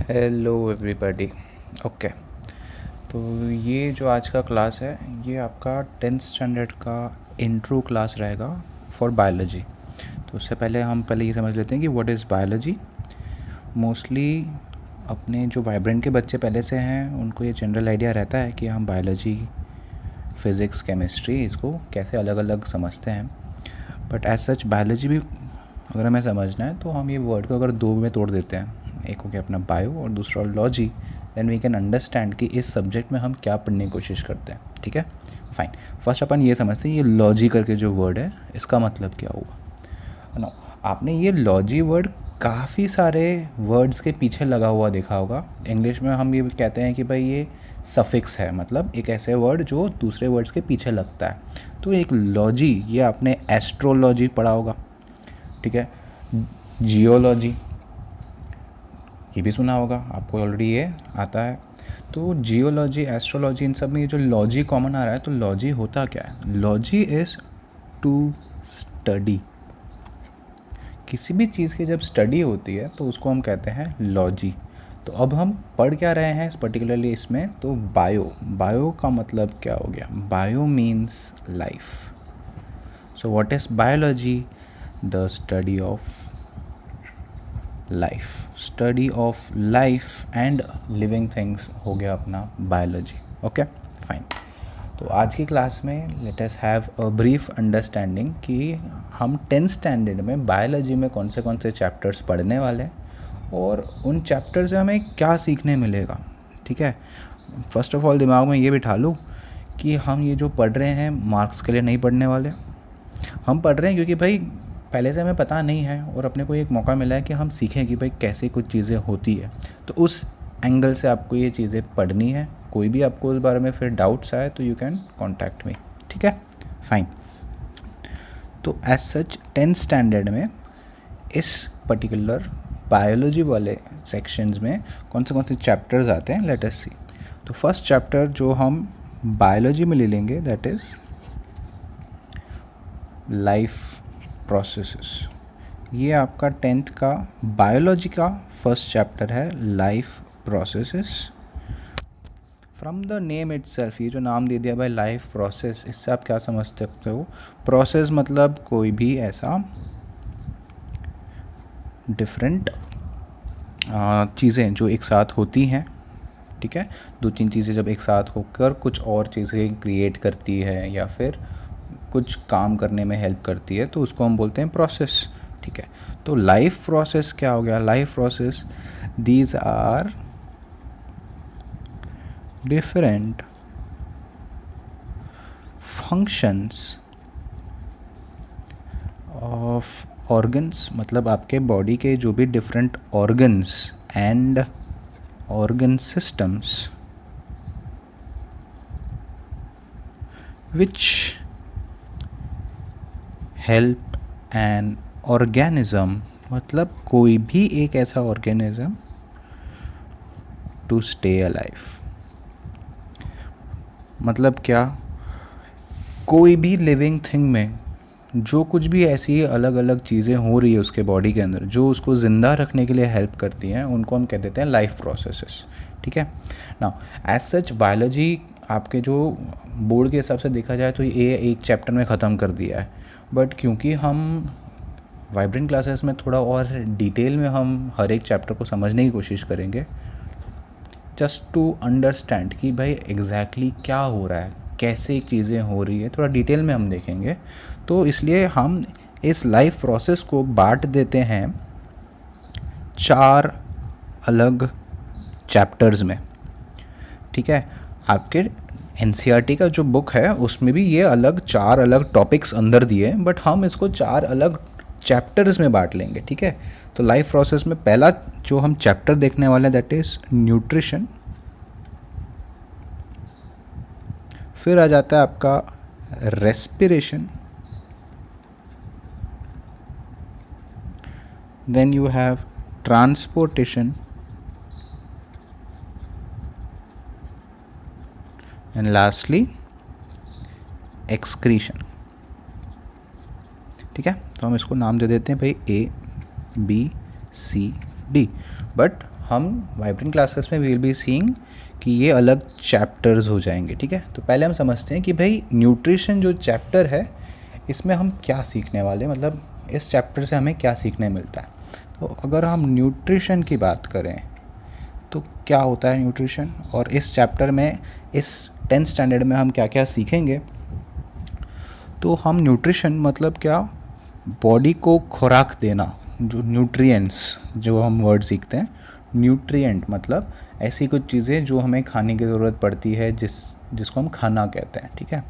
Hello everybody. Okay, तो ये जो आज का क्लास है ये आपका 10th स्टैंडर्ड का इंट्रो क्लास रहेगा फॉर बायोलॉजी। तो उससे पहले ये समझ लेते हैं कि व्हाट इज़ बायोलॉजी। मोस्टली अपने जो वाइब्रेंट के बच्चे पहले से हैं उनको ये जनरल आइडिया रहता है कि हम बायोलॉजी, फिज़िक्स, केमिस्ट्री इसको कैसे अलग अलग समझते हैं। बट एज सच बायोलॉजी भी अगर हमें समझना है तो हम ये वर्ड को अगर दो में तोड़ देते हैं, एक हो गया अपना बायो और दूसरा logy, then we can understand कि इस सब्जेक्ट में हम क्या पढ़ने की कोशिश करते हैं। ठीक है, फाइन। फर्स्ट अपन ये समझते हैं ये लॉजी करके जो वर्ड है इसका मतलब क्या हुआ ना। आपने ये लॉजी वर्ड काफ़ी सारे वर्ड्स के पीछे लगा हुआ देखा होगा। इंग्लिश में हम ये कहते हैं कि भाई ये सफिक्स है, मतलब एक ऐसे वर्ड जो दूसरे वर्ड्स के पीछे लगता है। तो एक लॉजी, ये आपने एस्ट्रोलॉजी पढ़ा होगा, ठीक है। जियोलॉजी ये भी सुना होगा, आपको ऑलरेडी ये आता है। तो जियोलॉजी, एस्ट्रोलॉजी, इन सब में ये जो लॉजी कॉमन आ रहा है, तो लॉजी होता क्या है? Logy is to study. किसी भी चीज़ की जब स्टडी होती है तो उसको हम कहते हैं लॉजी। तो अब हम पढ़ क्या रहे हैं पर्टिकुलरली इसमें? तो बायो। बायो का मतलब क्या हो गया? Bio means life. So what is biology? The study of life. Study of life and living things हो गया अपना बायोलॉजी। Okay, fine. तो आज की क्लास में let us have a brief understanding कि हम 10th स्टैंडर्ड में बायोलॉजी में कौन से चैप्टर्स पढ़ने वाले हैं और उन चैप्टर से हमें क्या सीखने मिलेगा। ठीक है, फर्स्ट ऑफ ऑल दिमाग में ये बिठा लो कि हम ये जो पढ़ रहे हैं मार्क्स के लिए नहीं पढ़ने वाले। हम पढ़ रहे हैं क्योंकि भाई पहले से हमें पता नहीं है और अपने को एक मौका मिला है कि हम सीखें कि भाई कैसे कुछ चीज़ें होती है। तो उस एंगल से आपको ये चीज़ें पढ़नी है। कोई भी आपको इस बारे में फिर डाउट्स आए तो यू कैन कॉन्टैक्ट मी। ठीक है, फाइन। तो एज सच 10th स्टैंडर्ड में इस पर्टिकुलर बायोलॉजी वाले सेक्शंस में कौन से चैप्टर्स आते हैं, लेट अस सी। तो फर्स्ट चैप्टर जो हम बायोलॉजी में ले लेंगे दैट इज़ लाइफ प्रोसेसेस। ये आपका 10th का बायोलॉजी का फर्स्ट चैप्टर है, life processes. From the name itself, ये जो नाम दे दिया भाई लाइफ प्रोसेस, इससे आप क्या समझ सकते हो? प्रोसेस मतलब कोई भी ऐसा डिफरेंट चीज़ें जो एक साथ होती हैं। ठीक है, दो तीन चीज़ें जब एक साथ होकर कुछ और चीज़ें क्रिएट करती है या फिर कुछ काम करने में हेल्प करती है तो उसको हम बोलते हैं प्रोसेस। ठीक है, तो लाइफ प्रोसेस क्या हो गया? Life process, these are different functions of organs, मतलब आपके बॉडी के जो भी different organs and organ systems which help an organism, मतलब कोई भी एक ऐसा ऑर्गेनिज्म टू स्टे अलाइव। मतलब क्या? कोई भी लिविंग थिंग में जो कुछ भी ऐसी अलग अलग चीज़ें हो रही है उसके बॉडी के अंदर जो उसको ज़िंदा रखने के लिए हेल्प करती हैं, उनको हम कह देते हैं लाइफ प्रोसेसेस। ठीक है ना। एज सच बायोलॉजी आपके जो बोर्ड के हिसाब से देखा जाए तो ये एक चैप्टर में ख़त्म कर दिया है, बट क्योंकि हम वाइब्रेंट क्लासेस में थोड़ा और डिटेल में हम हर एक चैप्टर को समझने की कोशिश करेंगे, जस्ट टू अंडरस्टैंड कि भाई एग्जैक्टली क्या हो रहा है, कैसे चीज़ें हो रही है, थोड़ा डिटेल में हम देखेंगे। तो इसलिए हम इस लाइफ प्रोसेस को बांट देते हैं 4 अलग चैप्टर्स में। ठीक है, आपके एनसीईआरटी का जो बुक है उसमें भी ये अलग 4 अलग टॉपिक्स अंदर दिए हैं, बट हम इसको 4 अलग चैप्टर्स में बांट लेंगे। ठीक है, तो लाइफ प्रोसेस में पहला जो हम चैप्टर देखने वाले हैं दैट इज़ न्यूट्रिशन। फिर आ जाता है आपका respiration, then you have transportation and lastly excretion. ठीक है, तो हम इसको नाम दे देते हैं भाई A B C D, but हम वाइब्रेंट क्लासेस में वी विल बी सीइंग कि ये अलग चैप्टर्स हो जाएंगे, ठीक है। तो पहले हम समझते हैं कि भाई न्यूट्रिशन जो चैप्टर है इसमें हम क्या सीखने वाले हैं, मतलब इस चैप्टर से हमें क्या सीखने मिलता है। तो अगर हम न्यूट्रिशन की बात करें तो क्या होता है न्यूट्रिशन, और इस चैप्टर में इस 10th स्टैंडर्ड में हम क्या क्या सीखेंगे। तो हम न्यूट्रिशन मतलब क्या, बॉडी को खुराक देना, जो न्यूट्रिएंट्स जो हम वर्ड सीखते हैं, न्यूट्रिएंट मतलब ऐसी कुछ चीज़ें जो हमें खाने की ज़रूरत पड़ती है, जिसको हम खाना कहते हैं, ठीक है।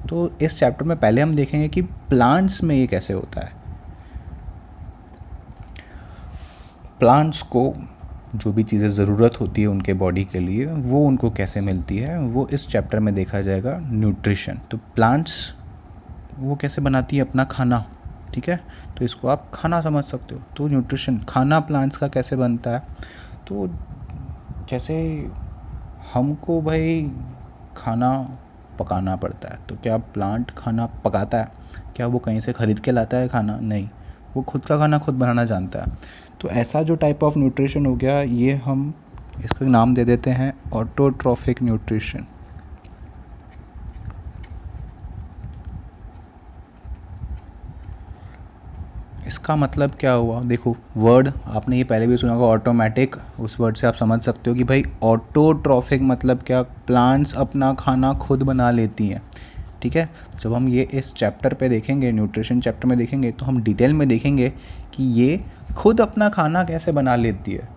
तो इस चैप्टर में पहले हम देखेंगे कि प्लांट्स में ये कैसे होता है। प्लांट्स को जो भी चीज़ें ज़रूरत होती है उनके बॉडी के लिए वो उनको कैसे मिलती है, वो इस चैप्टर में देखा जाएगा, न्यूट्रिशन। तो प्लांट्स वो कैसे बनाती है अपना खाना, ठीक है। तो इसको आप खाना समझ सकते हो। तो न्यूट्रिशन, खाना प्लांट्स का कैसे बनता है। तो जैसे हमको भाई खाना पकाना पड़ता है, तो क्या प्लांट खाना पकाता है? क्या वो कहीं से ख़रीद के लाता है खाना? नहीं, वो खुद का खाना खुद बनाना जानता है। तो ऐसा जो टाइप ऑफ न्यूट्रिशन हो गया, ये हम इसका नाम दे देते हैं ऑटोट्रॉफिक न्यूट्रिशन। इसका मतलब क्या हुआ, देखो वर्ड आपने ये पहले भी सुना होगा ऑटोमेटिक, उस वर्ड से आप समझ सकते हो कि भाई ऑटोट्रॉफिक मतलब क्या, प्लांट्स अपना खाना खुद बना लेती हैं, ठीक है। जब हम ये इस चैप्टर पे देखेंगे, न्यूट्रिशन चैप्टर में देखेंगे, तो हम डिटेल में देखेंगे कि ये खुद अपना खाना कैसे बना लेती है।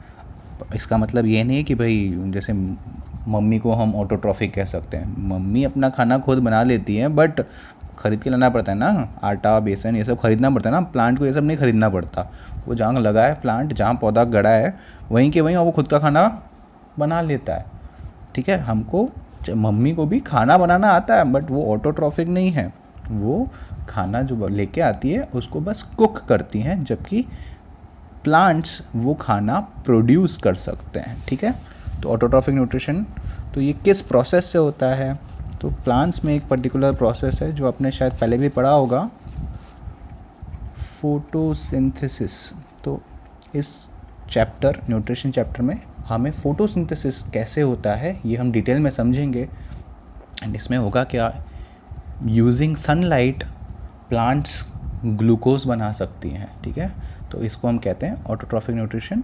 इसका मतलब ये नहीं है कि भाई जैसे मम्मी को हम ऑटोट्रॉफिक कह सकते हैं, मम्मी अपना खाना खुद बना लेती हैं, बट ख़रीद के लाना पड़ता है ना, आटा बेसन ये सब खरीदना पड़ता है ना, प्लांट को ये सब नहीं खरीदना पड़ता। वो जहाँ लगा है प्लांट, जहाँ पौधा गड़ा है वहीं के वहीं वो खुद का खाना बना लेता है, ठीक है। हमको मम्मी को भी खाना बनाना आता है, बट वो ऑटोट्रॉफिक नहीं है, वो खाना जो लेके आती है उसको बस कुक करती हैं, जबकि प्लांट्स वो खाना प्रोड्यूस कर सकते हैं, ठीक है। तो ऑटोट्रॉफिक न्यूट्रिशन, तो ये किस प्रोसेस से होता है। तो प्लांट्स में एक पर्टिकुलर प्रोसेस है जो आपने शायद पहले भी पढ़ा होगा, फोटोसिंथेसिस। तो इस चैप्टर, न्यूट्रिशन चैप्टर में हमें फोटोसिंथेसिस कैसे होता है ये हम डिटेल में समझेंगे। एंड इसमें होगा क्या, यूजिंग सनलाइट प्लांट्स ग्लूकोज बना सकती हैं, ठीक है। तो इसको हम कहते हैं autotrophic nutrition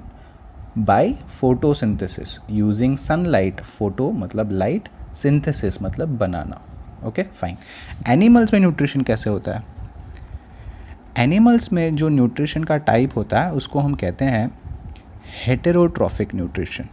by photosynthesis, using sunlight, photo मतलब लाइट, सिंथेसिस मतलब बनाना, ओके फाइन। एनिमल्स में न्यूट्रिशन कैसे होता है। एनिमल्स में जो न्यूट्रिशन का टाइप होता है उसको हम कहते हैं हेटेरोट्रॉफिक न्यूट्रिशन।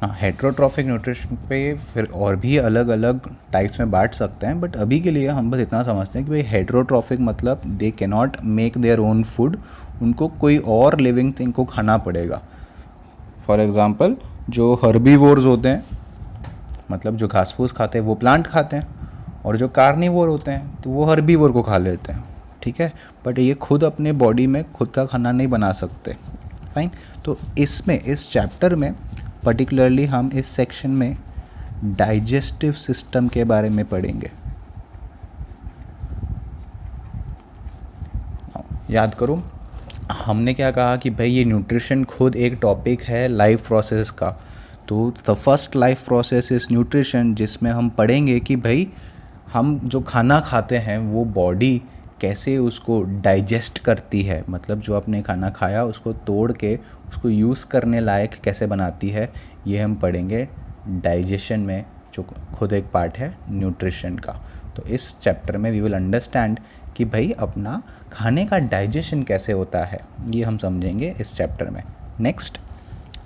हाँ, हेटेरोट्रॉफिक न्यूट्रिशन पे फिर और भी अलग अलग टाइप्स में बांट सकते हैं, बट अभी के लिए हम बस इतना समझते हैं कि भाई हेटेरोट्रॉफिक मतलब they can not make their own food, उनको कोई और लिविंग थिंग को खाना पड़ेगा। फॉर एग्ज़ाम्पल जो हर्बीवोर्स होते हैं, मतलब जो घास फूस खाते हैं वो प्लांट खाते हैं, और जो कार्निवोर होते हैं तो वो हर्बीवोर को खा लेते हैं, ठीक है। बट ये खुद अपने बॉडी में खुद का खाना नहीं बना सकते, फाइन। तो इसमें इस चैप्टर में पर्टिकुलरली हम इस सेक्शन में डाइजेस्टिव सिस्टम के बारे में पढ़ेंगे। याद करो हमने क्या कहा कि भाई ये न्यूट्रिशन खुद एक टॉपिक है लाइफ प्रोसेस का। तो the first life process is nutrition, जिसमें हम पढ़ेंगे कि भाई हम जो खाना खाते हैं वो बॉडी कैसे उसको डाइजेस्ट करती है, मतलब जो आपने खाना खाया उसको तोड़ के उसको यूज़ करने लायक कैसे बनाती है, ये हम पढ़ेंगे डाइजेशन में, जो खुद एक पार्ट है न्यूट्रिशन का। तो इस चैप्टर में वी विल अंडरस्टैंड कि भाई अपना खाने का डाइजेशन कैसे होता है, ये हम समझेंगे इस चैप्टर में। Next,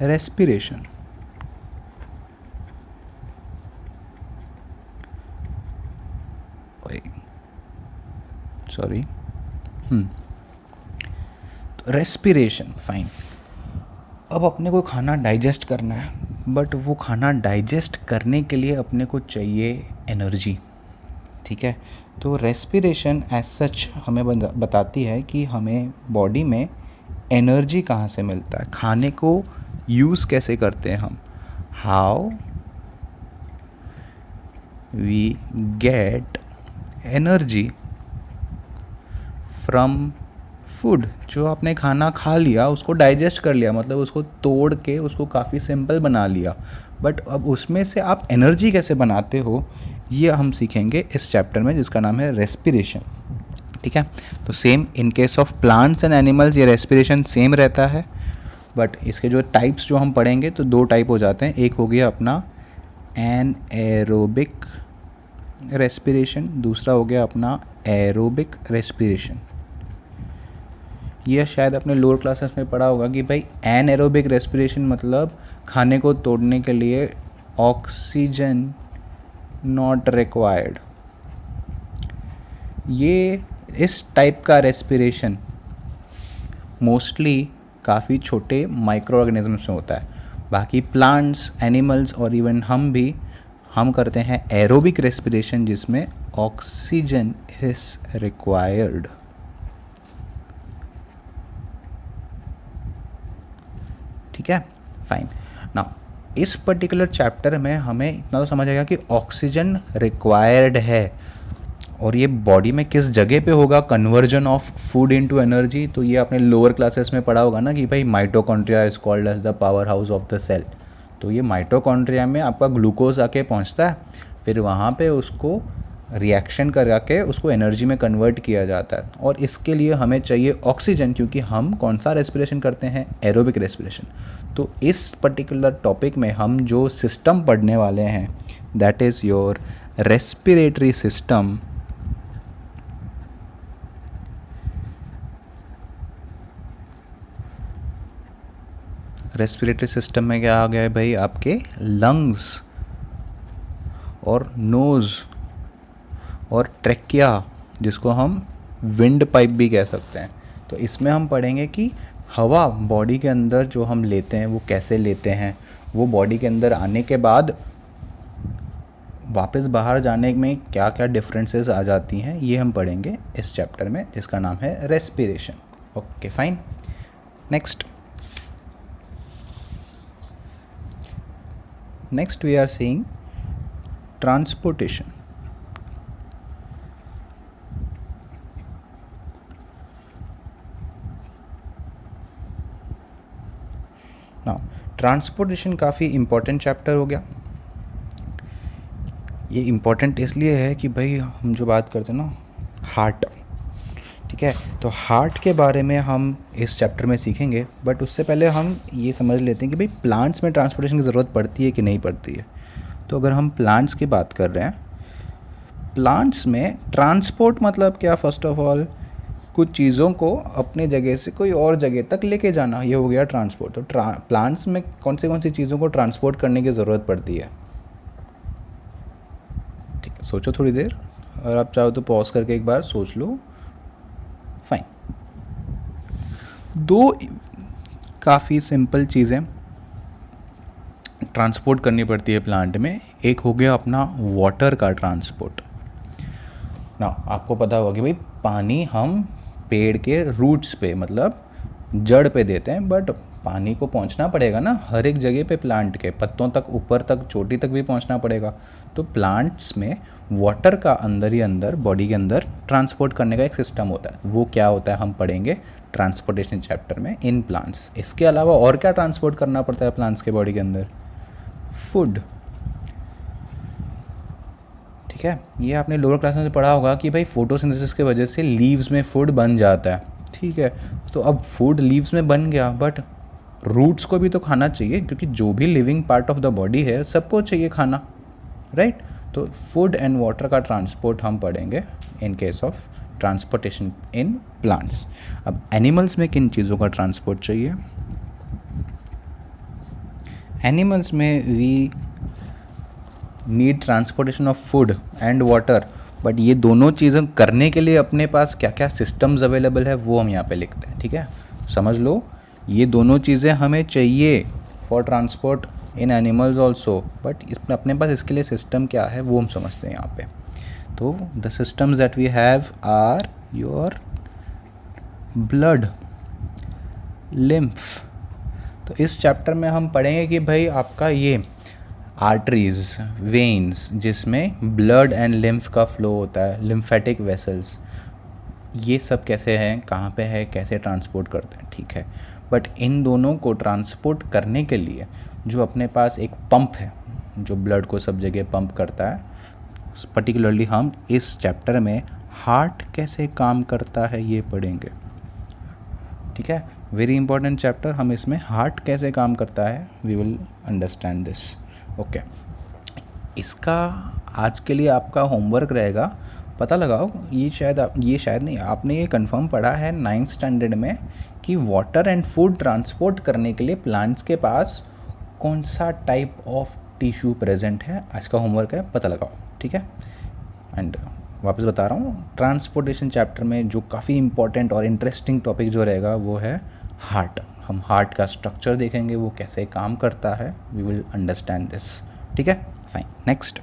respiration. सॉरी, तो रेस्पिरेशन, फाइन। अब अपने को खाना डाइजेस्ट करना है, बट वो खाना डाइजेस्ट करने के लिए अपने को चाहिए एनर्जी, ठीक है। तो रेस्पिरेशन एज सच हमें बताती है कि हमें बॉडी में एनर्जी कहाँ से मिलता है, खाने को यूज़ कैसे करते हैं हम, how we get energy from food. जो आपने खाना खा लिया उसको डाइजेस्ट कर लिया, मतलब उसको तोड़ के उसको काफ़ी सिंपल बना लिया, बट अब उसमें से आप एनर्जी कैसे बनाते हो ये हम सीखेंगे इस चैप्टर में, जिसका नाम है रेस्पिरेशन। ठीक है, तो same in case of plants and animals ये रेस्पिरेशन सेम रहता है, बट इसके जो टाइप्स जो हम पढ़ेंगे तो दो टाइप हो जाते हैं। एक हो गया अपना एनएरोबिक रेस्पिरेशन, दूसरा हो गया अपना एरोबिक रेस्पिरेशन। ये शायद अपने लोअर क्लासेस में पढ़ा होगा कि भाई एनएरोबिक रेस्पिरेशन मतलब खाने को तोड़ने के लिए ऑक्सीजन नॉट रिक्वायर्ड। ये इस टाइप का रेस्पिरेशन मोस्टली काफ़ी छोटे माइक्रो ऑर्गेनिजम्स में होता है। बाकी प्लांट्स, एनिमल्स और इवन हम करते हैं एरोबिक रेस्पिरेशन, जिसमें ऑक्सीजन इज रिक्वायर्ड। ठीक है, फाइन। नाउ इस पर्टिकुलर चैप्टर में हमें इतना तो समझ आएगा कि ऑक्सीजन रिक्वायर्ड है, और ये बॉडी में किस जगह पे होगा conversion of food into energy. तो ये आपने लोअर क्लासेस में पढ़ा होगा ना कि भाई mitochondria is called as the power house of the cell. तो ये माइटोकॉन्ड्रिया में आपका ग्लूकोज आके पहुंचता है, फिर वहाँ पे उसको रिएक्शन करा के उसको एनर्जी में कन्वर्ट किया जाता है, और इसके लिए हमें चाहिए ऑक्सीजन, क्योंकि हम कौन सा रेस्पिरेशन करते हैं, एरोबिक रेस्पिरेशन। तो इस पर्टिकुलर टॉपिक में हम जो सिस्टम पढ़ने वाले हैं that is your respiratory system. Respiratory system में क्या आ गया है भाई, आपके लंग्स और नोज़ और ट्रैकिया, जिसको हम विंड पाइप भी कह सकते हैं। तो इसमें हम पढ़ेंगे कि हवा बॉडी के अंदर जो हम लेते हैं वो कैसे लेते हैं, वो बॉडी के अंदर आने के बाद वापस बाहर जाने में क्या क्या डिफरेंसेस आ जाती हैं, ये हम पढ़ेंगे इस चैप्टर में, जिसका नाम है respiration. Okay fine, next we are seeing transportation. Now transportation काफ़ी इम्पोर्टेंट चैप्टर हो गया। ये इम्पोर्टेंट इसलिए है कि भाई हम जो बात करते हैं ना हार्ट, ठीक है, तो हार्ट के बारे में हम इस चैप्टर में सीखेंगे, बट उससे पहले हम ये समझ लेते हैं कि भाई प्लांट्स में ट्रांसपोर्टेशन की ज़रूरत पड़ती है कि नहीं पड़ती है। तो अगर हम प्लांट्स की बात कर रहे हैं, प्लांट्स में ट्रांसपोर्ट मतलब क्या, फर्स्ट ऑफ ऑल कुछ चीज़ों को अपने जगह से कोई और जगह तक लेके जाना, ये हो गया ट्रांसपोर्ट। तो प्लांट्स में कौन सी चीज़ों को ट्रांसपोर्ट करने की ज़रूरत पड़ती है, ठीक है, सोचो थोड़ी देर, अगर आप चाहो तो पॉज करके एक बार सोच लो। फाइन, दो काफ़ी सिंपल चीज़ें ट्रांसपोर्ट करनी पड़ती है प्लांट में। एक हो गया अपना वाटर का ट्रांसपोर्ट ना, आपको पता होगा कि भाई पानी हम पेड़ के रूट्स पे मतलब जड़ पे देते हैं, बट पानी को पहुंचना पड़ेगा ना हर एक जगह पे, प्लांट के पत्तों तक, ऊपर तक, चोटी तक भी पहुंचना पड़ेगा। तो प्लांट्स में वाटर का अंदर ही अंदर बॉडी के अंदर ट्रांसपोर्ट करने का एक सिस्टम होता है। वो क्या होता है हम पढ़ेंगे ट्रांसपोर्टेशन चैप्टर में इन प्लांट्स। इसके अलावा और क्या ट्रांसपोर्ट करना पड़ता है प्लांट्स के बॉडी के अंदर, फूड, ठीक है। ये आपने लोअर क्लास में पढ़ा होगा कि भाई फोटोसिंथेसिस की वजह से लीव्स में फूड बन जाता है, ठीक है। तो अब फूड लीव्स में बन गया, बट रूट्स को भी तो खाना चाहिए, क्योंकि जो भी living part of the body है सबको चाहिए खाना, राइट। तो फूड एंड वाटर का ट्रांसपोर्ट हम पढ़ेंगे in case of transportation in plants. अब एनिमल्स में किन चीज़ों का ट्रांसपोर्ट चाहिए, एनिमल्स में we need transportation of food and water, but ये दोनों चीज़ें करने के लिए अपने पास क्या क्या सिस्टम्स अवेलेबल है वो हम यहाँ पे लिखते हैं, ठीक है। समझ लो, ये दोनों चीज़ें हमें चाहिए for transport in animals also, but इसमें अपने पास इसके लिए सिस्टम क्या है वो हम समझते हैं यहाँ पे। तो the systems that we have are your blood, lymph. तो इस चैप्टर में हम पढ़ेंगे कि भाई आपका ये आर्टरीज, वेन्स जिसमें ब्लड एंड लिम्फ का फ्लो होता है, लिम्फेटिक वेसल्स, ये सब कैसे हैं, कहाँ पे है, कैसे ट्रांसपोर्ट करते हैं, ठीक है। बट इन दोनों को ट्रांसपोर्ट करने के लिए जो अपने पास एक पंप है जो ब्लड को सब जगह पंप करता है, पर्टिकुलरली हम इस चैप्टर में हार्ट कैसे काम करता है ये पढ़ेंगे, ठीक है। वेरी इंपॉर्टेंट चैप्टर, हम इसमें हार्ट कैसे काम करता है we will understand this, okay. इसका आज के लिए आपका होमवर्क रहेगा, पता लगाओ, ये शायद नहीं, आपने ये कंफर्म पढ़ा है 9th स्टैंडर्ड में कि वाटर एंड फूड ट्रांसपोर्ट करने के लिए प्लांट्स के पास कौन सा टाइप ऑफ टिश्यू प्रेजेंट है। आज का होमवर्क है, पता लगाओ, ठीक है। एंड वापस बता रहा हूँ, ट्रांसपोर्टेशन चैप्टर में जो काफ़ी इंपॉर्टेंट और इंटरेस्टिंग टॉपिक जो रहेगा वो है हार्ट। हम हार्ट का स्ट्रक्चर देखेंगे, वो कैसे काम करता है, वी विल अंडरस्टैंड दिस, ठीक है। Fine, next,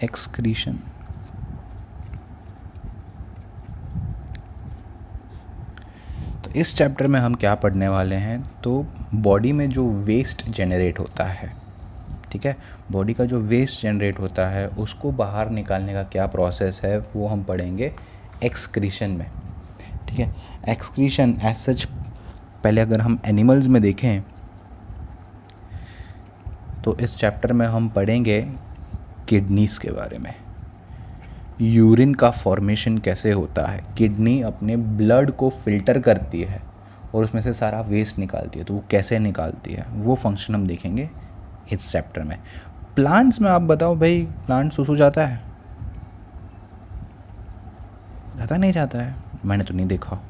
excretion. तो इस चैप्टर में हम क्या पढ़ने वाले हैं, तो बॉडी में जो वेस्ट जनरेट होता है, ठीक है, बॉडी का जो वेस्ट जनरेट होता है उसको बाहर निकालने का क्या प्रोसेस है वो हम पढ़ेंगे एक्सक्रीशन में, ठीक है। एक्सक्रीशन एज सच, पहले अगर हम एनिमल्स में देखें तो इस चैप्टर में हम पढ़ेंगे किडनीज़ के बारे में, यूरिन का फॉर्मेशन कैसे होता है, किडनी अपने ब्लड को फिल्टर करती है और उसमें से सारा वेस्ट निकालती है, तो वो कैसे निकालती है वो फंक्शन हम देखेंगे इस चैप्टर में। प्लांट्स में आप बताओ भाई, प्लांट सुसु जाता है, नहीं जाता है, मैंने तो नहीं देखा,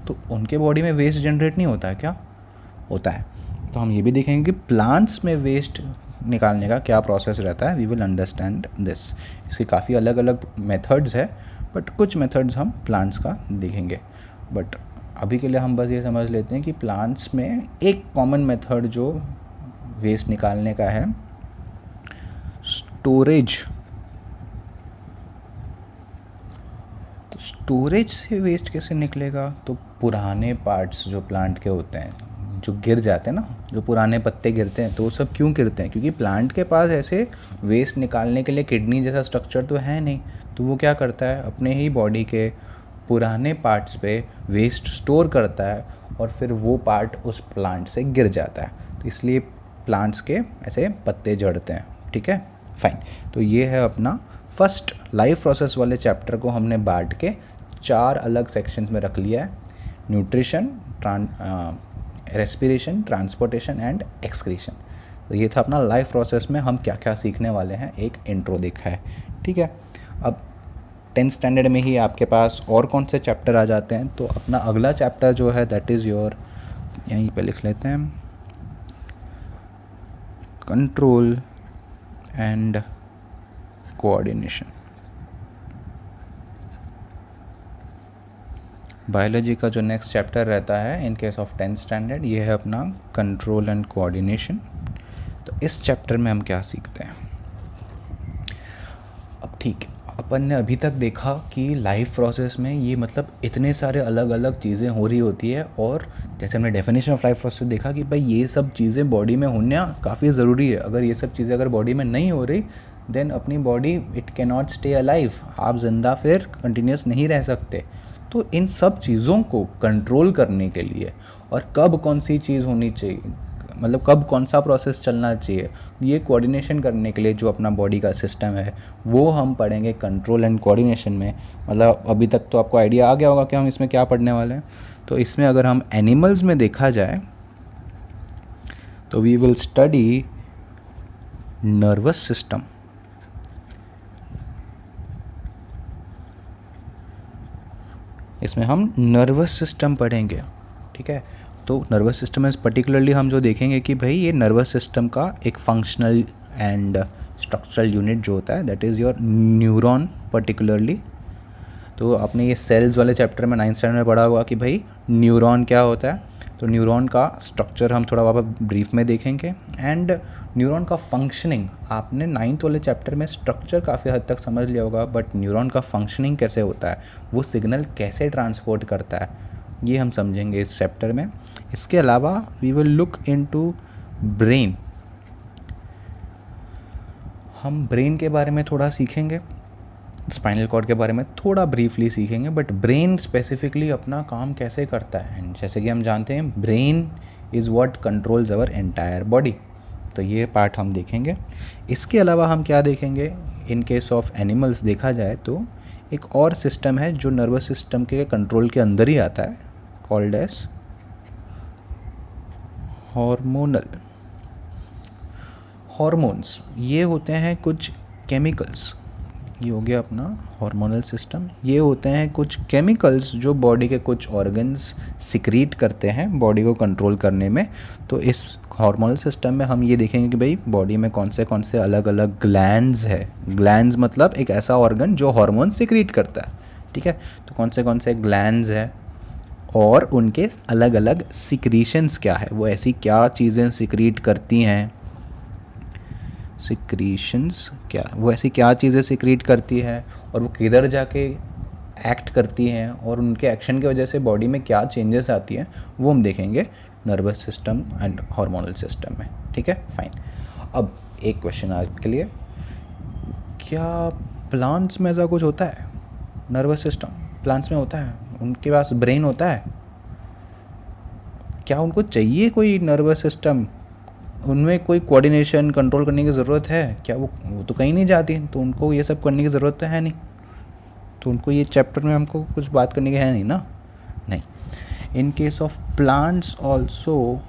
तो उनके बॉडी में वेस्ट जनरेट नहीं होता है क्या, होता है। तो हम ये भी देखेंगे कि प्लांट्स में वेस्ट निकालने का क्या प्रोसेस रहता है, वी विल अंडरस्टैंड दिस। इसके काफ़ी अलग अलग मेथड्स है, बट कुछ मेथड्स हम प्लांट्स का देखेंगे। बट अभी के लिए हम बस ये समझ लेते हैं कि प्लांट्स में एक कॉमन मेथड जो वेस्ट निकालने का है, स्टोरेज। तो स्टोरेज से वेस्ट कैसे निकलेगा, तो पुराने पार्ट्स जो प्लांट के होते हैं जो गिर जाते हैं ना, जो पुराने पत्ते गिरते हैं, तो वो सब क्यों गिरते हैं, क्योंकि प्लांट के पास ऐसे वेस्ट निकालने के लिए किडनी जैसा स्ट्रक्चर तो है नहीं, तो वो क्या करता है, अपने ही बॉडी के पुराने पार्ट्स पे वेस्ट स्टोर करता है और फिर वो पार्ट उस प्लांट से गिर जाता है, तो इसलिए प्लांट्स के ऐसे पत्ते झड़ते हैं, ठीक है। फाइन, तो ये है अपना फर्स्ट लाइफ प्रोसेस वाले चैप्टर को हमने बांट के 4 अलग सेक्शंस में रख लिया है, nutrition, respiration, transportation and excretion. तो ये था अपना लाइफ प्रोसेस में हम क्या क्या सीखने वाले हैं, एक इंट्रो देखा है, ठीक है। अब 10th स्टैंडर्ड में ही आपके पास और कौन से चैप्टर आ जाते हैं, तो अपना अगला चैप्टर जो है दैट इज़ योर, यहीं पे लिख लेते हैं, कंट्रोल एंड कोऑर्डिनेशन। बायोलॉजी का जो नेक्स्ट चैप्टर रहता है इन केस ऑफ 10th स्टैंडर्ड, ये है अपना कंट्रोल एंड कोऑर्डिनेशन। तो इस चैप्टर में हम क्या सीखते हैं, अब ठीक है, अपन ने अभी तक देखा कि लाइफ प्रोसेस में ये मतलब इतने सारे अलग अलग चीज़ें हो रही होती है, और जैसे हमने डेफिनेशन ऑफ लाइफ प्रोसेस देखा कि भाई ये सब चीज़ें बॉडी में होना काफ़ी ज़रूरी है, अगर ये सब चीज़ें अगर बॉडी में नहीं हो रही देन अपनी body it can not stay alive, आप ज़िंदा फिर कंटिन्यूस नहीं रह सकते। तो इन सब चीज़ों को कंट्रोल करने के लिए और कब कौन सी चीज़ होनी चाहिए, मतलब कब कौन सा प्रोसेस चलना चाहिए, ये कोऑर्डिनेशन करने के लिए जो अपना बॉडी का सिस्टम है वो हम पढ़ेंगे कंट्रोल एंड कोऑर्डिनेशन में। मतलब अभी तक तो आपको आइडिया आ गया होगा कि हम इसमें क्या पढ़ने वाले हैं। तो इसमें अगर हम एनिमल्स में देखा जाए तो we will study nervous system, इसमें हम नर्वस सिस्टम पढ़ेंगे, ठीक है। तो नर्वस सिस्टम में पर्टिकुलरली हम जो देखेंगे कि भाई ये नर्वस सिस्टम का एक फंक्शनल एंड स्ट्रक्चरल यूनिट जो होता है that is your neuron particularly. तो आपने ये सेल्स वाले चैप्टर में 9th स्टैंडर्ड में पढ़ा होगा कि भाई न्यूरॉन क्या होता है, तो न्यूरॉन का स्ट्रक्चर हम थोड़ा वापस ब्रीफ में देखेंगे, एंड न्यूरॉन का फंक्शनिंग आपने 9th वाले चैप्टर में स्ट्रक्चर काफ़ी हद तक समझ लिया होगा, बट न्यूरॉन का फंक्शनिंग कैसे होता है, वो सिग्नल कैसे ट्रांसपोर्ट करता है, ये हम समझेंगे इस चैप्टर में। इसके अलावा we will look into brain, हम ब्रेन के बारे में थोड़ा सीखेंगे, स्पाइनल कॉर्ड के बारे में थोड़ा ब्रीफली सीखेंगे, बट ब्रेन स्पेसिफिकली अपना काम कैसे करता है। एंड जैसे कि हम जानते हैं brain is what controls our entire body, तो ये पार्ट हम देखेंगे। इसके अलावा हम क्या देखेंगे, इन केस ऑफ एनिमल्स देखा जाए तो एक और सिस्टम है जो नर्वस सिस्टम के कंट्रोल के अंदर ही आता है, कॉल्ड एज हार्मोनल। हॉर्मोन्स ये होते हैं कुछ केमिकल्स, ये हो गया अपना हार्मोनल सिस्टम। ये होते हैं कुछ केमिकल्स जो बॉडी के कुछ ऑर्गन्स सिक्रीट करते हैं बॉडी को कंट्रोल करने में। तो इस हार्मोनल सिस्टम में हम ये देखेंगे कि भाई बॉडी में कौन से अलग अलग ग्लैंड्स है। ग्लैंड्स मतलब एक ऐसा ऑर्गन जो हार्मोन सिक्रीट करता है, ठीक है। तो कौन से ग्लैंड्स है और उनके अलग अलग सिक्रीशंस क्या है, वो ऐसी क्या चीज़ें सिक्रीट करती हैं, सिक्रीशंस क्या, वो ऐसी क्या चीज़ें सिक्रीट करती है और वो किधर जाके एक्ट करती हैं और उनके एक्शन की वजह से बॉडी में क्या चेंजेस आती हैं, वो हम देखेंगे nervous system and hormonal system में, ठीक है। फाइन। अब एक क्वेश्चन आज के लिए, क्या प्लांट्स में ऐसा कुछ होता है, नर्वस सिस्टम प्लांट्स में होता है, उनके पास ब्रेन होता है, क्या उनको चाहिए कोई नर्वस सिस्टम, उनमें कोई कोऑर्डिनेशन कंट्रोल करने की ज़रूरत है क्या, वो तो कहीं नहीं जाती, तो उनको ये सब करने की ज़रूरत तो है नहीं, तो उनको ये चैप्टर में हमको कुछ बात करने की है नहीं ना, नहीं। इन केस ऑफ प्लांट्स ऑल्सो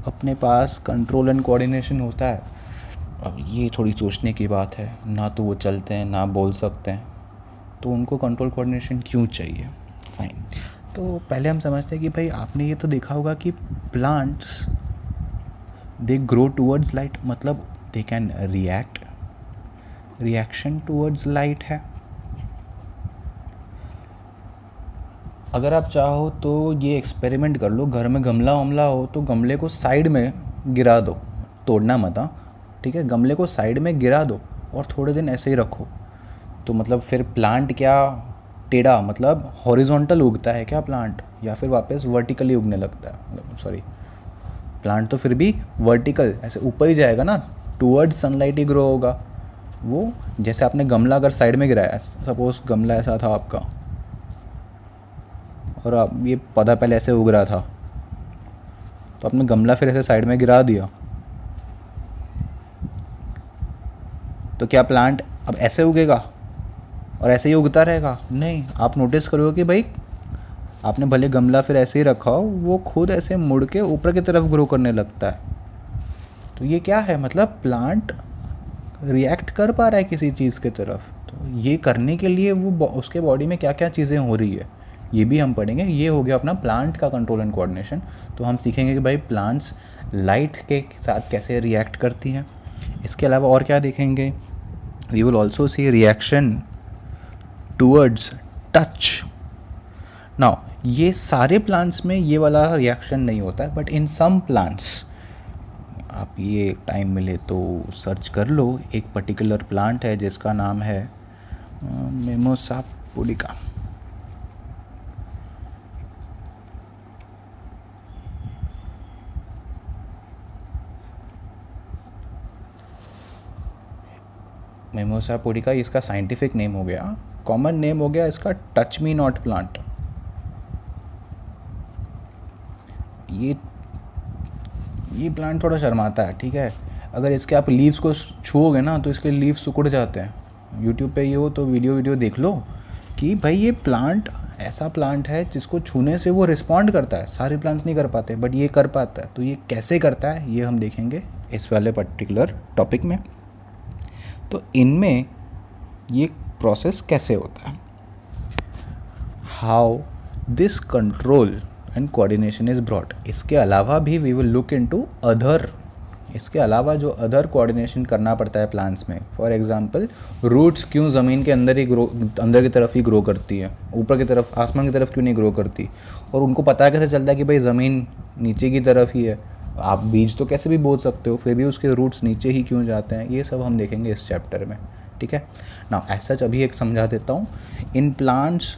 अपने पास कंट्रोल एंड कोऑर्डिनेशन होता है। अब ये थोड़ी सोचने की बात है, ना तो वो चलते हैं ना बोल सकते हैं, तो उनको कंट्रोल कोऑर्डिनेशन क्यों चाहिए। फाइन। तो पहले हम समझते हैं कि भाई आपने ये तो देखा होगा कि plants they grow towards light, मतलब they can react, reaction towards light है। अगर आप चाहो तो ये एक्सपेरिमेंट कर लो, घर में गमला वमला हो तो गमले को साइड में गिरा दो, तोड़ना मत, ठीक है, गमले को साइड में गिरा दो और थोड़े दिन ऐसे ही रखो, तो मतलब फिर प्लांट क्या टेढ़ा, मतलब हॉरिजॉन्टल उगता है क्या प्लांट, या फिर वापस वर्टिकली उगने लगता है, सॉरी प्लांट तो फिर भी वर्टिकल ऐसे ऊपर ही जाएगा ना, टूवर्ड्स सनलाइट ही ग्रो होगा। वो जैसे आपने गमला अगर साइड में गिराया, सपोज गमला ऐसा था आपका और आप ये पौधा पहले ऐसे उग रहा था, तो आपने गमला फिर ऐसे साइड में गिरा दिया, तो क्या प्लांट अब ऐसे उगेगा और ऐसे ही उगता रहेगा, नहीं। आप नोटिस करोगे कि भाई आपने भले गमला फिर ऐसे ही रखा हो, वो खुद ऐसे मुड़ के ऊपर की तरफ ग्रो करने लगता है। तो ये क्या है, मतलब प्लांट रिएक्ट कर पा रहा है किसी चीज़ की तरफ, तो ये करने के लिए वो उसके बॉडी में क्या क्या चीज़ें हो रही है ये भी हम पढ़ेंगे। ये हो गया अपना प्लांट का कंट्रोल एंड कोऑर्डिनेशन। तो हम सीखेंगे कि भाई प्लांट्स लाइट के साथ कैसे रिएक्ट करती हैं। इसके अलावा और क्या देखेंगे, we will also see reaction towards touch. Now ये सारे प्लांट्स में ये वाला रिएक्शन नहीं होता है, बट इन सम प्लांट्स, आप ये टाइम मिले तो सर्च कर लो, एक पर्टिकुलर प्लांट है जिसका नाम है मिमोसा पुडिका। मिमोसा पुडिका इसका साइंटिफिक नेम हो गया, कॉमन नेम हो गया इसका टच मी नॉट प्लांट। ये प्लांट थोड़ा शर्माता है, ठीक है। अगर इसके आप लीव्स को छुओगे ना तो इसके लीव्स सिकुड़ जाते हैं। यूट्यूब पे ये हो तो वीडियो देख लो कि भाई ये प्लांट ऐसा प्लांट है जिसको छूने से वो रिस्पॉन्ड करता है। सारे प्लांट्स नहीं कर पाते बट ये कर पाता है। तो ये कैसे करता है ये हम देखेंगे इस वाले पर्टिकुलर टॉपिक में। तो इनमें ये प्रोसेस कैसे होता है, how this control and coordination is brought. इसके अलावा भी we will look into other, इसके अलावा जो अदर कोऑर्डिनेशन करना पड़ता है प्लांट्स में। फॉर एग्जांपल रूट्स क्यों ज़मीन के अंदर की तरफ ही ग्रो करती है, ऊपर की तरफ आसमान की तरफ क्यों नहीं ग्रो करती, और उनको पता कैसे चलता है कि भाई ज़मीन नीचे की तरफ ही है। आप बीज तो कैसे भी बोल सकते हो, फिर भी उसके रूट्स नीचे ही क्यों जाते हैं, ये सब हम देखेंगे इस चैप्टर में, ठीक है ना। ऐसा अभी एक समझा देता हूँ, in plants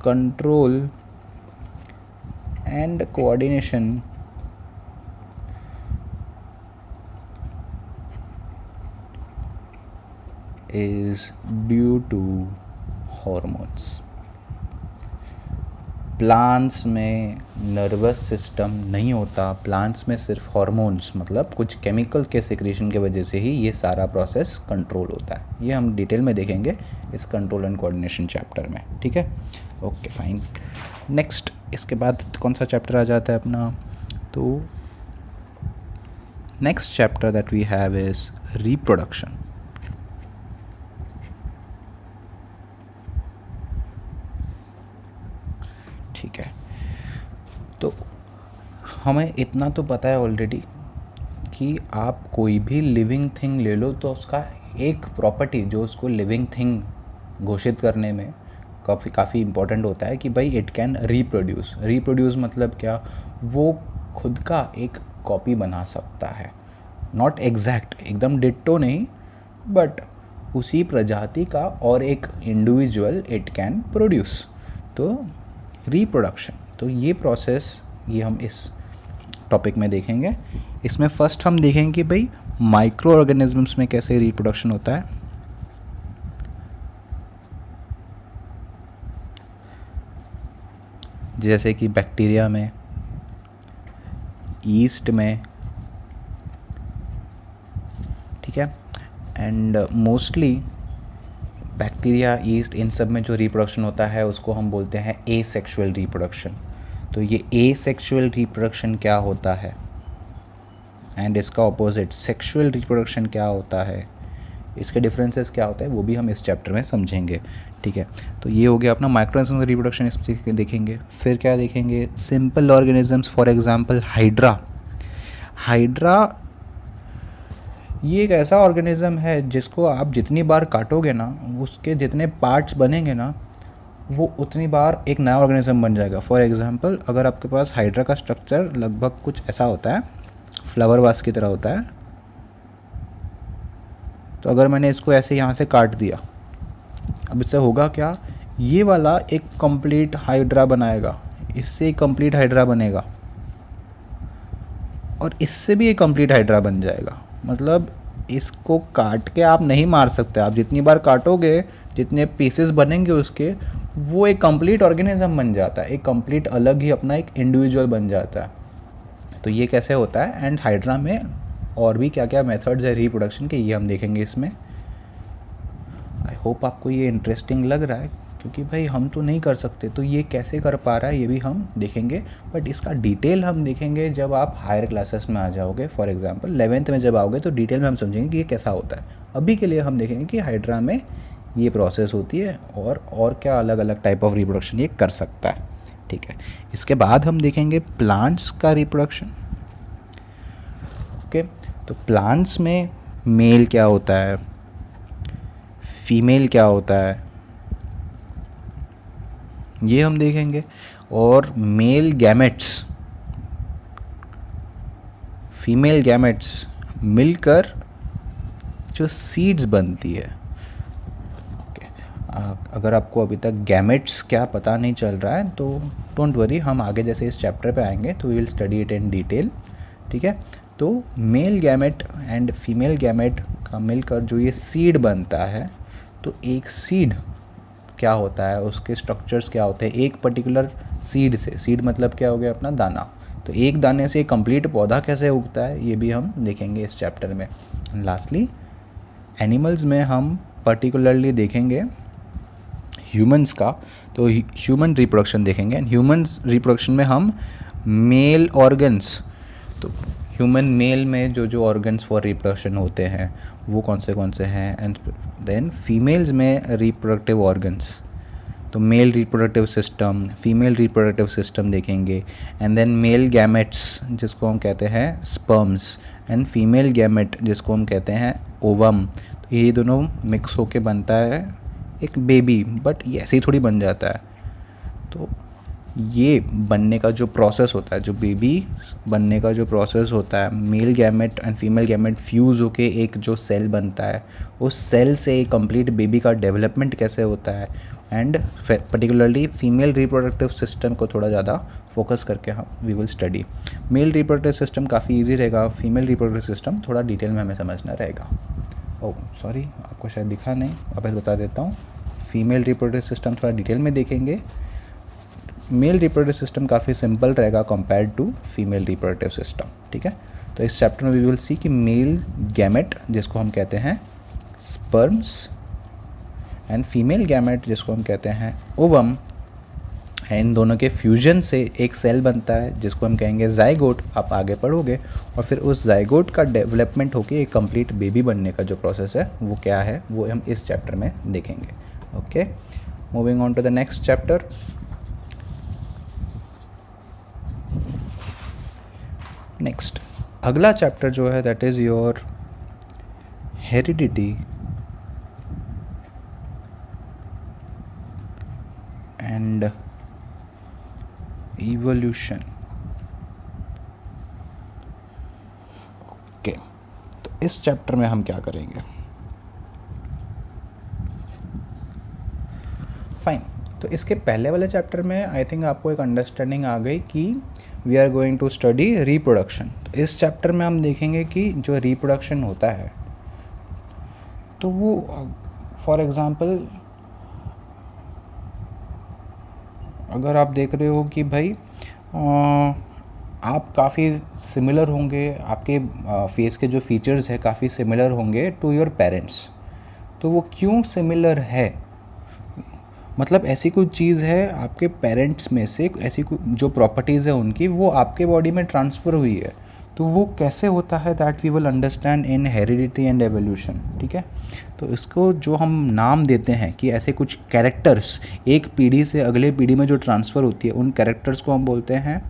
control and coordination is due to hormones. Plants में नर्वस सिस्टम नहीं होता, प्लांट्स में सिर्फ हॉर्मोन्स मतलब कुछ केमिकल्स के सिक्रीशन की वजह से ही ये सारा प्रोसेस कंट्रोल होता है। ये हम डिटेल में देखेंगे इस कंट्रोल एंड कोऑर्डिनेशन चैप्टर में, ठीक है। Okay fine. नेक्स्ट इसके बाद कौन सा चैप्टर आ जाता है अपना, तो next chapter that we have is reproduction. ठीक है, तो हमें इतना तो पता है ऑलरेडी कि आप कोई भी लिविंग थिंग ले लो तो उसका एक प्रॉपर्टी जो उसको लिविंग थिंग घोषित करने में काफ़ी इम्पोर्टेंट होता है कि भाई इट कैन रिप्रोड्यूस मतलब क्या, वो खुद का एक कॉपी बना सकता है, नॉट एग्जैक्ट एकदम डिट्टो नहीं, बट उसी प्रजाति का और एक इंडिविजुअल इट कैन प्रोड्यूस। तो रिप्रोडक्शन, तो ये प्रोसेस ये हम इस टॉपिक में देखेंगे। इसमें फर्स्ट हम देखेंगे कि भाई माइक्रो ऑर्गेनिजम्स में कैसे रिप्रोडक्शन होता है। जैसे कि बैक्टीरिया में, ईस्ट में, ठीक है, एंड मोस्टली बैक्टीरिया, ईस्ट, इन सब में जो रिप्रोडक्शन होता है उसको हम बोलते हैं एसेक्सुअल रिप्रोडक्शन। तो ये एसेक्सुअल रिप्रोडक्शन क्या होता है एंड इसका ऑपोजिट सेक्सुअल रिप्रोडक्शन क्या होता है, इसके डिफरेंसेस क्या होता है वो भी हम इस चैप्टर में समझेंगे, ठीक है। तो ये हो गया अपना माइक्रोऑर्गेनिज्म रिप्रोडक्शन, इस देखेंगे। फिर क्या देखेंगे, simple organisms, for example hydra. ये एक ऐसा ऑर्गेनिज़म है जिसको आप जितनी बार काटोगे ना, उसके जितने पार्ट्स बनेंगे ना, वो उतनी बार एक नया ऑर्गेनिज़म बन जाएगा। फॉर एग्जांपल अगर आपके पास हाइड्रा का स्ट्रक्चर लगभग कुछ ऐसा होता है, फ्लावर वास की तरह होता है, तो अगर मैंने इसको ऐसे यहाँ से काट दिया, अब इससे होगा क्या, ये वाला एक कंप्लीट हाइड्रा बनाएगा, इससे एक कंप्लीट हाइड्रा बनेगा और इससे भी एक कंप्लीट हाइड्रा बन जाएगा। मतलब इसको काट के आप नहीं मार सकते, आप जितनी बार काटोगे जितने पीसेस बनेंगे उसके, वो एक कंप्लीट ऑर्गेनिज्म बन जाता है, एक कंप्लीट अलग ही अपना एक इंडिविजुअल बन जाता है। तो ये कैसे होता है, एंड हाइड्रा में और भी क्या क्या मेथड्स है रिप्रोडक्शन के, ये हम देखेंगे इसमें। आई होप आपको ये इंटरेस्टिंग लग रहा है, क्योंकि भाई हम तो नहीं कर सकते, तो ये कैसे कर पा रहा है ये भी हम देखेंगे, बट इसका डिटेल हम देखेंगे जब आप हायर क्लासेस में आ जाओगे। फॉर एग्जांपल 11th में जब आओगे तो डिटेल में हम समझेंगे कि ये कैसा होता है। अभी के लिए हम देखेंगे कि हाइड्रा में ये प्रोसेस होती है और क्या अलग अलग टाइप ऑफ रिप्रोडक्शन ये कर सकता है, ठीक है। इसके बाद हम देखेंगे प्लांट्स का रिप्रोडक्शन। ओके, तो प्लांट्स में मेल क्या होता है, फीमेल क्या होता है, ये हम देखेंगे। और मेल गैमेट्स, फीमेल गैमेट्स मिलकर जो सीड्स बनती है। ओके, अगर आपको अभी तक गैमेट्स क्या पता नहीं चल रहा है तो डोंट वरी, हम आगे जैसे इस चैप्टर पे आएंगे तो we will study it in detail, ठीक है। तो male gamete and female gamete का मिलकर जो ये सीड बनता है, तो एक सीड क्या होता है, उसके स्ट्रक्चर्स क्या होते हैं, एक पर्टिकुलर सीड से, सीड मतलब क्या हो गया अपना दाना, तो एक दाने से एक कंप्लीट पौधा कैसे उगता है ये भी हम देखेंगे इस चैप्टर में। लास्टली एनिमल्स में हम पर्टिकुलरली देखेंगे ह्यूमंस का, तो ह्यूमन रिप्रोडक्शन देखेंगे। एंड ह्यूमन रिप्रोडक्शन में हम मेल ऑर्गन्स, तो ह्यूमन मेल में जो जो ऑर्गन्स फॉर रिप्रोडक्शन होते हैं वो कौन से हैं, एंड देन फीमेल्स में रिप्रोडक्टिव ऑर्गन्स, तो mail reproductive system, female reproductive system देखेंगे। एंड देन मेल गैमेट्स जिसको हम कहते हैं स्पर्म्स, एंड फीमेल गैमेट जिसको हम कहते हैं ओवम। तो ये दोनों मिक्स होके बनता है एक बेबी, बट ये ऐसे ही थोड़ी बन जाता है। तो ये बनने का जो प्रोसेस होता है, जो बेबी बनने का जो प्रोसेस होता है, mail gamete and female gamete fuse होके एक जो सेल बनता है, उस सेल से एक कंप्लीट बेबी का डेवलपमेंट कैसे होता है, and particularly female reproductive system को थोड़ा ज़्यादा फोकस करके हम we will study. Male reproductive system काफ़ी इजी रहेगा, फीमेल रिप्रोडक्टिव सिस्टम थोड़ा डिटेल में हमें समझना रहेगा। ओह सॉरी, आपको शायद दिखा नहीं, वापस बता देता हूँ। फीमेल रिप्रोडक्टिव सिस्टम थोड़ा डिटेल में देखेंगे। मेल रिप्रोडक्टिव सिस्टम काफ़ी सिंपल रहेगा compared to female reproductive system, ठीक है। तो इस चैप्टर में वी विल सी कि मेल गैमेट जिसको हम कहते हैं स्पर्म्स एंड फीमेल गैमेट जिसको हम कहते हैं ओवम, इन दोनों के फ्यूजन से एक सेल बनता है जिसको हम कहेंगे जाइगोट। आप आगे पढ़ोगे और फिर उस जाइगोट का डेवलपमेंट होकर एक कंप्लीट बेबी बनने का जो प्रोसेस है वो क्या है वो हम इस चैप्टर में देखेंगे। Okay, moving on to the next chapter. Next अगला चैप्टर जो है that is your heredity and evolution. Okay, तो इस चैप्टर में हम क्या करेंगे? फाइन, तो इसके पहले वाले चैप्टर में आई थिंक आपको एक अंडरस्टैंडिंग आ गई कि we are going to study reproduction. तो इस चैप्टर में हम देखेंगे कि जो रिप्रोडक्शन होता है तो वो फॉर एग्ज़ाम्पल अगर आप देख रहे हो कि भाई आप काफ़ी सिमिलर होंगे, आपके फेस के जो फीचर्स है काफ़ी सिमिलर होंगे टू योर पेरेंट्स, तो वो क्यों सिमिलर है? मतलब ऐसी कोई चीज़ है आपके पेरेंट्स में से, ऐसी कोई जो प्रॉपर्टीज़ है उनकी वो आपके बॉडी में ट्रांसफ़र हुई है, तो वो कैसे होता है that we will understand in heredity and evolution, ठीक है। तो इसको जो हम नाम देते हैं कि ऐसे कुछ कैरेक्टर्स एक पीढ़ी से अगले पीढ़ी में जो ट्रांसफ़र होती है उन कैरेक्टर्स को हम बोलते हैं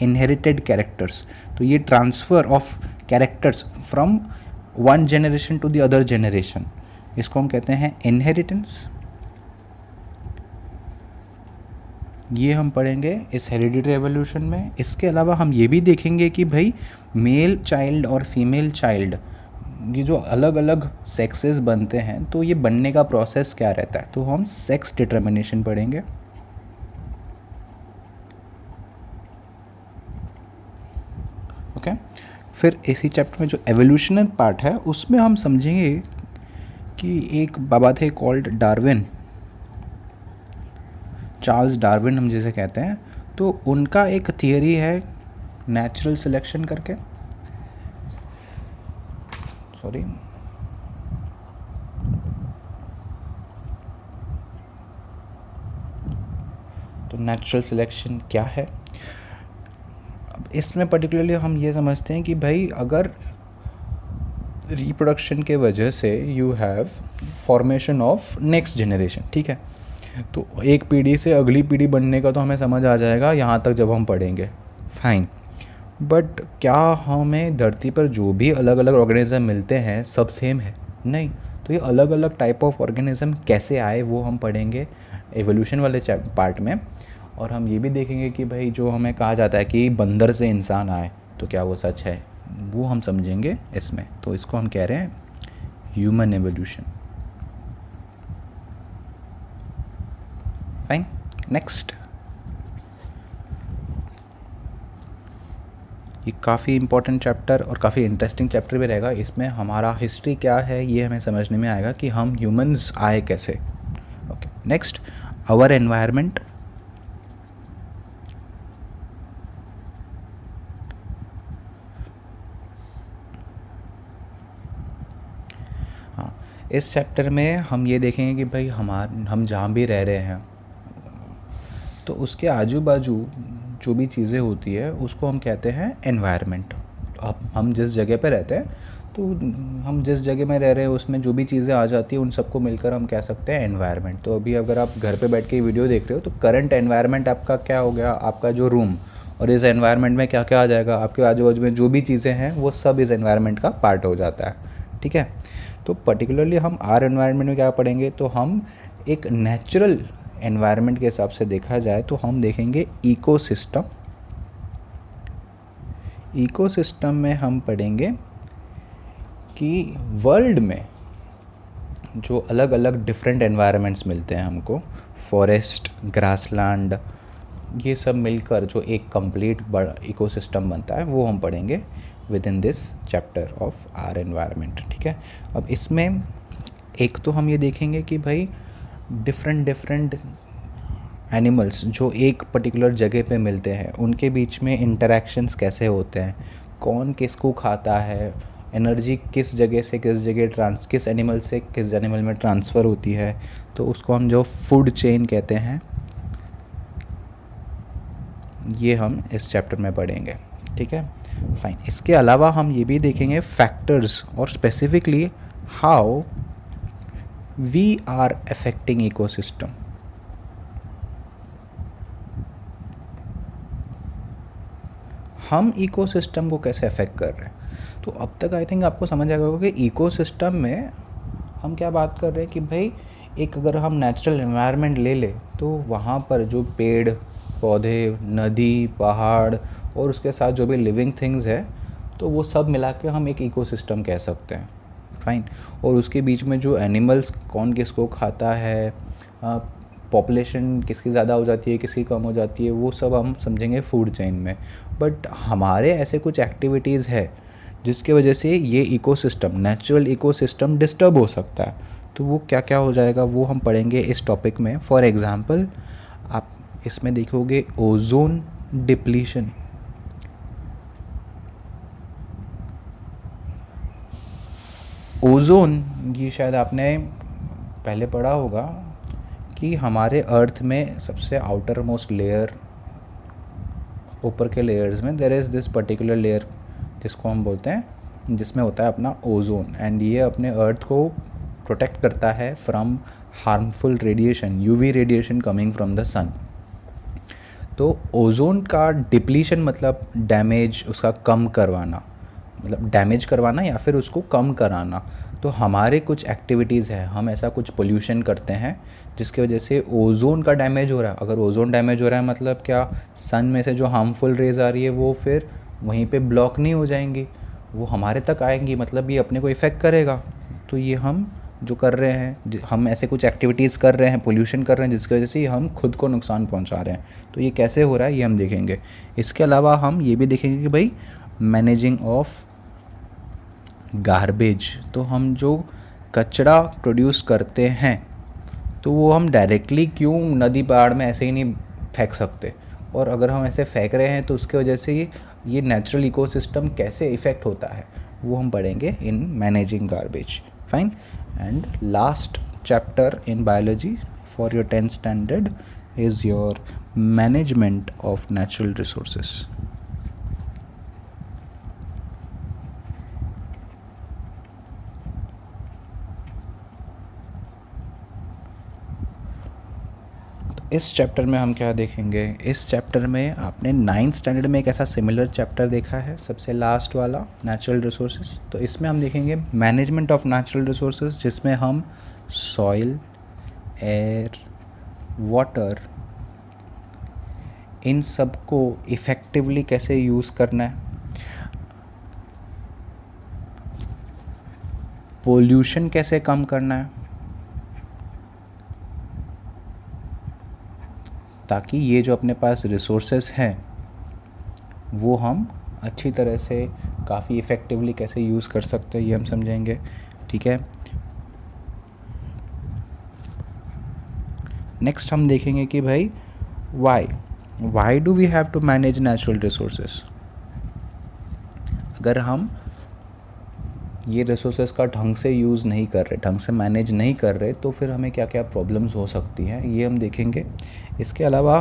इनहेरिटेड कैरेक्टर्स। तो ये transfer of characters from one generation to the other generation, इसको हम कहते हैं इनहेरिटेंस। ये हम पढ़ेंगे इस हेरिडिटरी एवोल्यूशन में। इसके अलावा हम ये भी देखेंगे कि भाई मेल चाइल्ड और फीमेल चाइल्ड ये जो अलग अलग सेक्सेस बनते हैं तो ये बनने का प्रोसेस क्या रहता है, तो हम सेक्स डिटर्मिनेशन पढ़ेंगे। ओके, फिर इसी चैप्टर में जो एवोल्यूशनल पार्ट है उसमें हम समझेंगे कि एक बाबा थे कॉल्ड डार्विन, चार्ल्स डार्विन हम जिसे कहते हैं, तो उनका एक थियरी है नेचुरल सिलेक्शन करके, सॉरी तो नेचुरल सिलेक्शन क्या है? अब इसमें पर्टिकुलरली हम ये समझते हैं कि भाई अगर रिप्रोडक्शन के वजह से you have formation of next generation, ठीक है, तो एक पीढ़ी से अगली पीढ़ी बनने का तो हमें समझ आ जाएगा यहाँ तक जब हम पढ़ेंगे, फाइन। बट क्या हमें धरती पर जो भी अलग अलग ऑर्गेनिज्म मिलते हैं सब सेम है? नहीं। तो ये अलग अलग टाइप ऑफ ऑर्गेनिज्म कैसे आए वो हम पढ़ेंगे एवोल्यूशन वाले पार्ट में। और हम ये भी देखेंगे कि भाई जो हमें कहा जाता है कि बंदर से इंसान आए, तो क्या वो सच है, वो हम समझेंगे इसमें। तो इसको हम कह रहे हैं ह्यूमन एवोल्यूशन। Fine, next. ये काफ़ी इंपॉर्टेंट चैप्टर और काफ़ी इंटरेस्टिंग चैप्टर भी रहेगा। इसमें हमारा हिस्ट्री क्या है ये हमें समझने में आएगा कि हम ह्यूमंस आए कैसे। Okay, next our environment. हाँ, इस चैप्टर में हम ये देखेंगे कि भाई हम जहाँ भी रह रहे हैं तो उसके आजू बाजू जो भी चीज़ें होती है उसको हम कहते हैं एनवायरनमेंट। अब हम जिस जगह पे रहते हैं तो हम जिस जगह में रह रहे हैं उसमें जो भी चीज़ें आ जाती हैं उन सबको मिलकर हम कह सकते हैं एनवायरनमेंट। तो अभी अगर आप घर पे बैठ के वीडियो देख रहे हो तो करंट एनवायरनमेंट आपका क्या हो गया, आपका जो रूम, और इस एनवायरनमेंट में क्या क्या आ जाएगा, आपके आजू बाजू में जो भी चीज़ें हैं वो सब इस एनवायरनमेंट का पार्ट हो जाता है, ठीक है। तो पर्टिकुलरली हम आर एनवायरनमेंट में क्या पढ़ेंगे, तो हम एक नेचुरल एनवायरनमेंट के हिसाब से देखा जाए तो हम देखेंगे इकोसिस्टम। इकोसिस्टम में हम पढ़ेंगे कि वर्ल्ड में जो अलग अलग डिफरेंट एनवायरनमेंट्स मिलते हैं हमको, फॉरेस्ट, ग्रासलैंड, ये सब मिलकर जो एक कंप्लीट बड़ा इकोसिस्टम बनता है वो हम पढ़ेंगे with in this chapter of our environment. ठीक है, अब इसमें एक तो हम ये देखेंगे कि भाई डिफरेंट डिफरेंट एनिमल्स जो एक पर्टिकुलर जगह पे मिलते हैं उनके बीच में इंटरेक्शंस कैसे होते हैं, कौन किसको खाता है, एनर्जी किस जगह से किस जगह किस एनिमल से किस एनिमल में ट्रांसफ़र होती है, तो उसको हम जो फूड चेन कहते हैं ये हम इस चैप्टर में पढ़ेंगे। ठीक है, फाइन। इसके अलावा हम ये भी देखेंगे फैक्टर्स और specifically how we are affecting ecosystem. हम इकोसिस्टम को कैसे अफेक्ट कर रहे हैं। तो अब तक आई थिंक आपको समझ आ गया होगा कि इकोसिस्टम में हम क्या बात कर रहे हैं कि भाई एक अगर हम नेचुरल एनवायरनमेंट ले ले तो वहाँ पर जो पेड़ पौधे, नदी, पहाड़ और उसके साथ जो भी लिविंग थिंग्स है तो वो सब मिला के हम एक इकोसिस्टम कह सकते हैं। फाइन। और उसके बीच में जो एनिमल्स कौन किसको खाता है, पॉपुलेशन किसकी ज़्यादा हो जाती है किसकी कम हो जाती है, वो सब हम समझेंगे फूड चेन में। बट हमारे ऐसे कुछ एक्टिविटीज़ है जिसके वजह से ये इकोसिस्टम, नेचुरल इकोसिस्टम डिस्टर्ब हो सकता है। तो वो क्या क्या हो जाएगा वो हम पढ़ेंगे इस टॉपिक में। फॉर एग्ज़ाम्पल आप इसमें देखोगे ओजोन डिप्लीशन। ओजोन ये शायद आपने पहले पढ़ा होगा कि हमारे अर्थ में सबसे आउटर मोस्ट लेयर, ऊपर के लेयर्स में there is this particular layer जिसको हम बोलते हैं, जिसमें होता है अपना ओजोन, एंड ये अपने अर्थ को प्रोटेक्ट करता है from harmful radiation, UV radiation coming from the sun. तो ओजोन का डिप्लीशन मतलब डैमेज, उसका कम करवाना, मतलब डैमेज करवाना या फिर उसको कम कराना। तो हमारे कुछ एक्टिविटीज़ है, हम ऐसा कुछ पोल्यूशन करते हैं जिसकी वजह से ओजोन का डैमेज हो रहा है। अगर ओजोन डैमेज हो रहा है मतलब क्या, सन में से जो हार्मफुल रेज आ रही है वो फिर वहीं पे ब्लॉक नहीं हो जाएंगी, वो हमारे तक आएंगी, मतलब ये अपने को इफ़ेक्ट करेगा। तो ये हम जो कर रहे हैं, हम ऐसे कुछ एक्टिविटीज़ कर रहे हैं, पोल्यूशन कर रहे हैं जिसकी वजह से हम खुद को नुकसान पहुंचा रहे हैं। तो ये कैसे हो रहा है ये हम देखेंगे। इसके अलावा हम ये भी देखेंगे कि भाई मैनेजिंग ऑफ गार्बेज। तो हम जो कचरा प्रोड्यूस करते हैं तो वो हम डायरेक्टली क्यों नदी पहाड़ में ऐसे ही नहीं फेंक सकते, और अगर हम ऐसे फेंक रहे हैं तो उसके वजह से ये नेचुरल इकोसिस्टम कैसे इफ़ेक्ट होता है वो हम पढ़ेंगे in managing garbage. Fine. And last chapter in biology for your 10th standard is your management of natural resources. इस चैप्टर में हम क्या देखेंगे, इस चैप्टर में आपने 9th स्टैंडर्ड में एक ऐसा सिमिलर चैप्टर देखा है, सबसे लास्ट वाला, नेचुरल रिसोर्सेज। तो इसमें हम देखेंगे मैनेजमेंट ऑफ नेचुरल रिसोर्सेज, जिसमें हम सॉइल, एयर, वाटर, इन सब को इफ़ेक्टिवली कैसे यूज़ करना है, पोल्यूशन कैसे कम करना है, ताकि ये जो अपने पास रिसोर्सेस हैं वो हम अच्छी तरह से काफ़ी इफ़ेक्टिवली कैसे यूज़ कर सकते हैं ये हम समझेंगे। ठीक है, नेक्स्ट हम देखेंगे कि भाई why do we have to manage natural resources. अगर हम ये रिसोर्सेस का ढंग से यूज़ नहीं कर रहे, ढंग से मैनेज नहीं कर रहे, तो फिर हमें क्या क्या प्रॉब्लम्स हो सकती हैं ये हम देखेंगे। इसके अलावा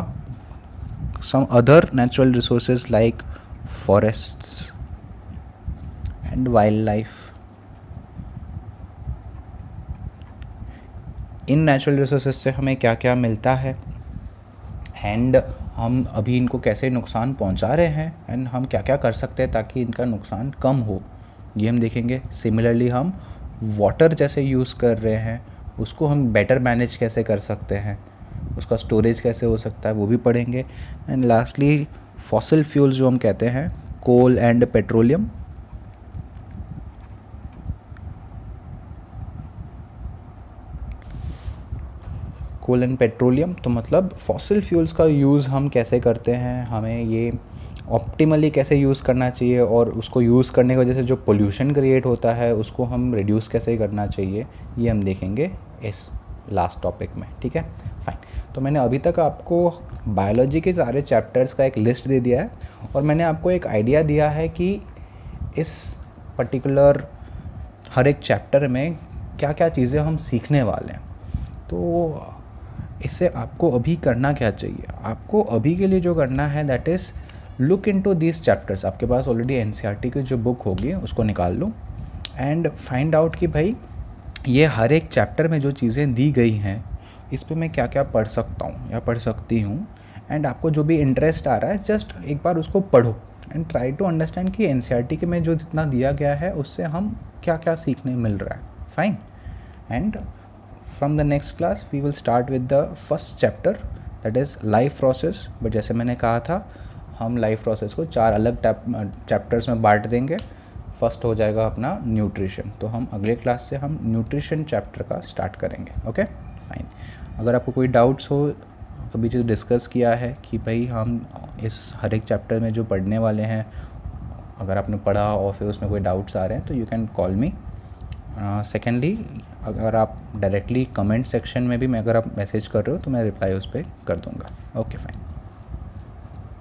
some other natural resources like forests and wildlife. इन नेचुरल रिसोर्सेज से हमें क्या क्या मिलता है एंड हम अभी इनको कैसे नुकसान पहुंचा रहे हैं, एंड हम क्या क्या कर सकते हैं ताकि इनका नुकसान कम हो, ये हम देखेंगे। सिमिलरली हम वाटर जैसे यूज़ कर रहे हैं उसको हम बेटर मैनेज कैसे कर सकते हैं, उसका स्टोरेज कैसे हो सकता है वो भी पढ़ेंगे। एंड लास्टली फॉसिल फ्यूल्स जो हम कहते हैं, coal and petroleum. Coal and petroleum तो मतलब फॉसिल फ्यूल्स का यूज़ हम कैसे करते हैं, हमें ये ऑप्टिमली कैसे यूज़ करना चाहिए और उसको यूज़ करने की वजह से जो पोल्यूशन क्रिएट होता है उसको हम रिड्यूस कैसे करना चाहिए, ये हम देखेंगे इस लास्ट टॉपिक में, ठीक है। फाइन। तो मैंने अभी तक आपको बायोलॉजी के सारे चैप्टर्स का एक लिस्ट दे दिया है और मैंने आपको एक आइडिया दिया है कि इस पर्टिकुलर हर एक चैप्टर में क्या क्या चीज़ें हम सीखने वाले हैं। तो इससे आपको अभी करना क्या चाहिए, आपको अभी के लिए जो करना है that is look into these chapters. आपके पास ऑलरेडी एनसीईआरटी की जो बुक होगी उसको निकाल लो एंड फाइंड आउट कि भाई ये हर एक चैप्टर में जो चीज़ें दी गई हैं इस पे मैं क्या क्या पढ़ सकता हूँ या पढ़ सकती हूँ। एंड आपको जो भी इंटरेस्ट आ रहा है जस्ट एक बार उसको पढ़ो एंड ट्राई टू अंडरस्टैंड कि एनसीईआरटी के में जो जितना दिया गया है उससे हम क्या क्या सीखने मिल रहा है। Fine. And from the next class we will start with the first chapter that is life process. But जैसे मैंने कहा था हम लाइफ प्रोसेस को 4 अलग चैप्टर्स में बांट देंगे। फर्स्ट हो जाएगा अपना न्यूट्रिशन, तो हम अगले क्लास से हम न्यूट्रिशन चैप्टर का स्टार्ट करेंगे। Okay fine. अगर आपको कोई डाउट्स हो अभी जो डिस्कस किया है कि भाई हम इस हर एक चैप्टर में जो पढ़ने वाले हैं, अगर आपने पढ़ा और फिर उसमें कोई डाउट्स आ रहे हैं तो you can call me. Secondly अगर आप डायरेक्टली कमेंट सेक्शन में भी मैं अगर आप मैसेज कर रहे हो तो मैं रिप्लाई उस पर कर दूँगा। Okay fine.